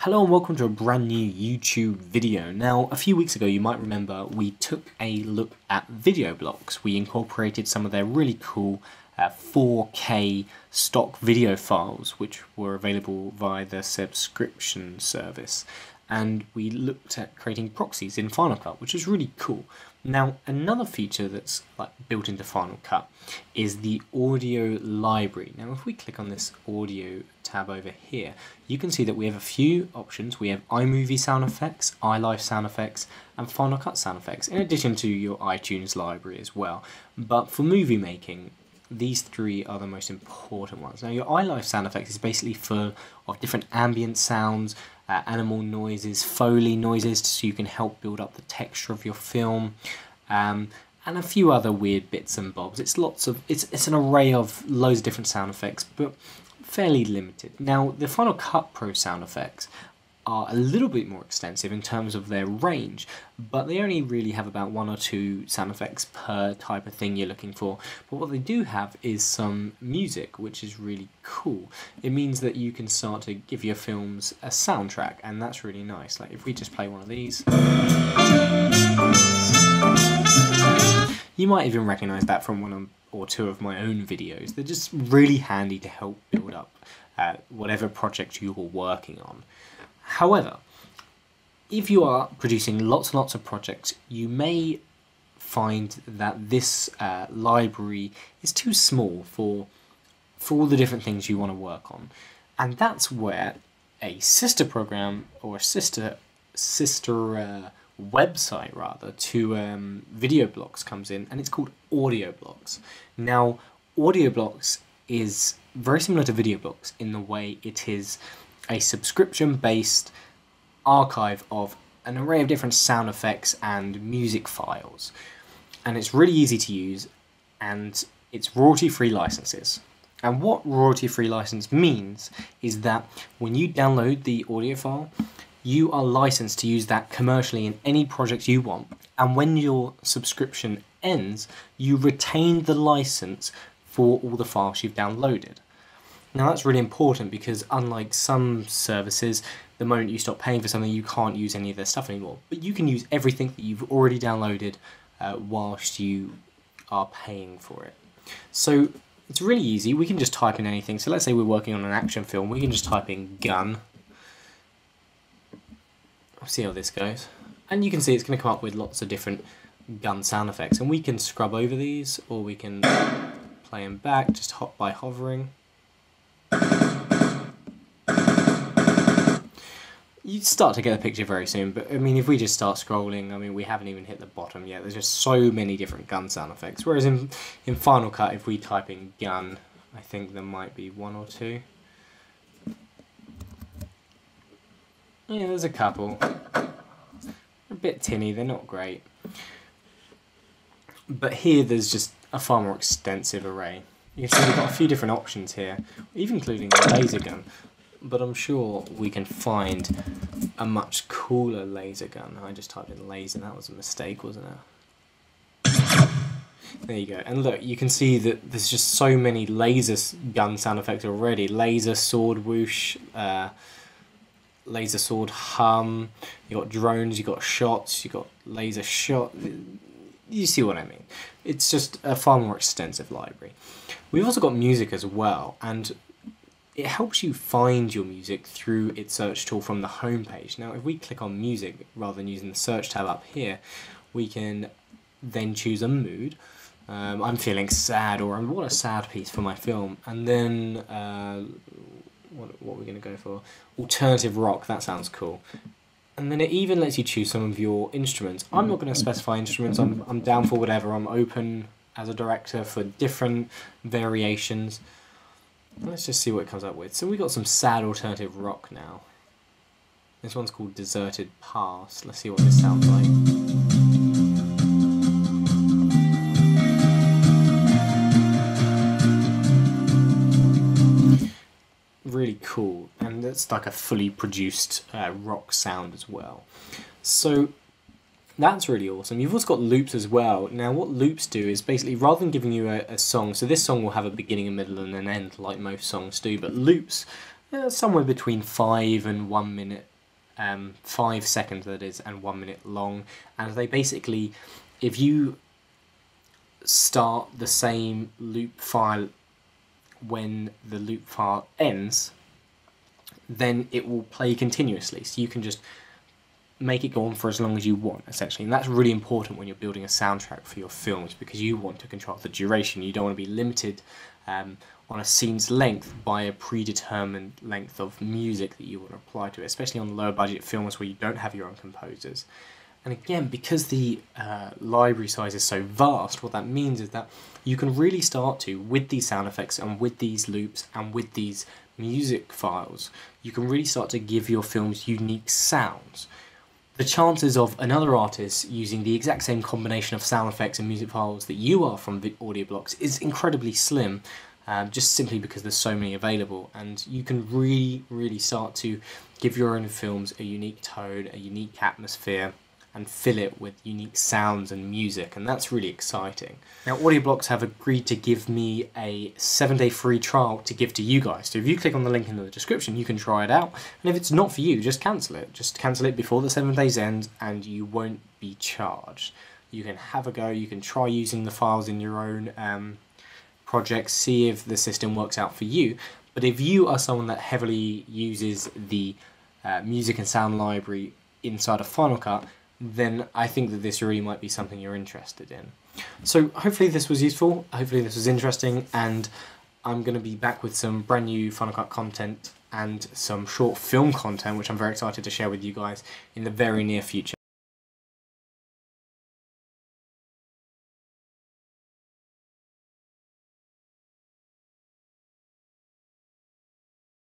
Hello and welcome to a brand new YouTube video. Now, a few weeks ago you might remember we took a look at AudioBlocks. We incorporated some of their really cool 4K stock video files which were available via the subscription service. And we looked at creating proxies in Final Cut, which is really cool. Now, another feature that's built into Final Cut is the audio library. Now, if we click on this audio tab over here, you can see that we have a few options. We have iMovie sound effects, iLife sound effects, and Final Cut sound effects, in addition to your iTunes library as well. But for movie making, these three are the most important ones. Now, your iLife sound effects is basically full of different ambient sounds, animal noises, Foley noises, so you can help build up the texture of your film, and a few other weird bits and bobs. It's an array of loads of different sound effects, but fairly limited. Now, the Final Cut Pro sound effects are a little bit more extensive in terms of their range, but they only really have about 1 or 2 sound effects per type of thing you're looking for. But what they do have is some music, which is really cool. It means that you can start to give your films a soundtrack, and that's really nice. Like if we just play one of these, you might even recognize that from 1 or 2 of my own videos. They're just really handy to help build up whatever project you're working on. However, if you are producing lots and lots of projects, you may find that this library is too small for all the different things you want to work on. And that's where a sister program, or a sister website rather, to AudioBlocks comes in, and it's called AudioBlocks. Now, AudioBlocks is very similar to AudioBlocks in the way it is a subscription-based archive of an array of different sound effects and music files. And it's really easy to use, and it's royalty-free licenses. And what royalty-free license means is that when you download the audio file, you are licensed to use that commercially in any project you want. And when your subscription ends, you retain the license for all the files you've downloaded. Now that's really important because unlike some services, the moment you stop paying for something, you can't use any of their stuff anymore. But you can use everything that you've already downloaded whilst you are paying for it. So it's really easy. We can just type in anything. So let's say we're working on an action film. We can just type in gun. I'll see how this goes. And you can see it's going to come up with lots of different gun sound effects. And we can scrub over these, or we can play them back just by hovering. You start to get a picture very soon, but I mean, if we just start scrolling, I mean, we haven't even hit the bottom yet. There's just so many different gun sound effects. Whereas in Final Cut, if we type in gun, I think there might be 1 or 2. Yeah, there's a couple. They're a bit tinny, they're not great. But here, there's just a far more extensive array. You can see we've got a few different options here, even including a laser gun. But I'm sure we can find a much cooler laser gun. I just typed in laser, that was a mistake, wasn't it? There you go. And look, you can see that there's just so many laser gun sound effects already. Laser sword whoosh, laser sword hum, you got drones, you got shots, you got laser shot. You see what I mean? It's just a far more extensive library. We've also got music as well, and it helps you find your music through its search tool from the home page. Now, if we click on music rather than using the search tab up here, we can then choose a mood. I'm feeling sad, or I want a sad piece for my film, and then what are we going to go for? Alternative rock, that sounds cool. And then it even lets you choose some of your instruments. I'm not going to specify instruments, I'm down for whatever, I'm open as a director for different variations. Let's just see what it comes up with. So we got some sad alternative rock now. This one's called Deserted Past. Let's see what this sounds like. Really cool, and it's like a fully produced rock sound as well. So that's really awesome. You've also got loops as well. Now what loops do is basically, rather than giving you a song, so this song will have a beginning, a middle and an end like most songs do, but loops somewhere between 5 and 1 minute 5 seconds that is, and 1 minute long, and they basically, if you start the same loop file when the loop file ends, then it will play continuously, so you can just make it go on for as long as you want, essentially. And that's really important when you're building a soundtrack for your films, because you want to control the duration. You don't want to be limited on a scene's length by a predetermined length of music that you want to apply to it, especially on lower budget films where you don't have your own composers. And again, because the library size is so vast, what that means is that you can really start to, with these sound effects and with these loops and with these music files, you can really start to give your films unique sounds. The chances of another artist using the exact same combination of sound effects and music files that you are from AudioBlocks is incredibly slim, just simply because there's so many available, and you can really start to give your own films a unique tone, a unique atmosphere, and fill it with unique sounds and music, and that's really exciting. Now, AudioBlocks have agreed to give me a 7-day free trial to give to you guys. So if you click on the link in the description, you can try it out, and if it's not for you, just cancel it. Just cancel it before the 7 days end, and you won't be charged. You can have a go, you can try using the files in your own projects, see if the system works out for you. But if you are someone that heavily uses the music and sound library inside of Final Cut, then I think that this really might be something you're interested in. So hopefully this was useful, hopefully this was interesting, and I'm going to be back with some brand new Final Cut content and some short film content, which I'm very excited to share with you guys in the very near future.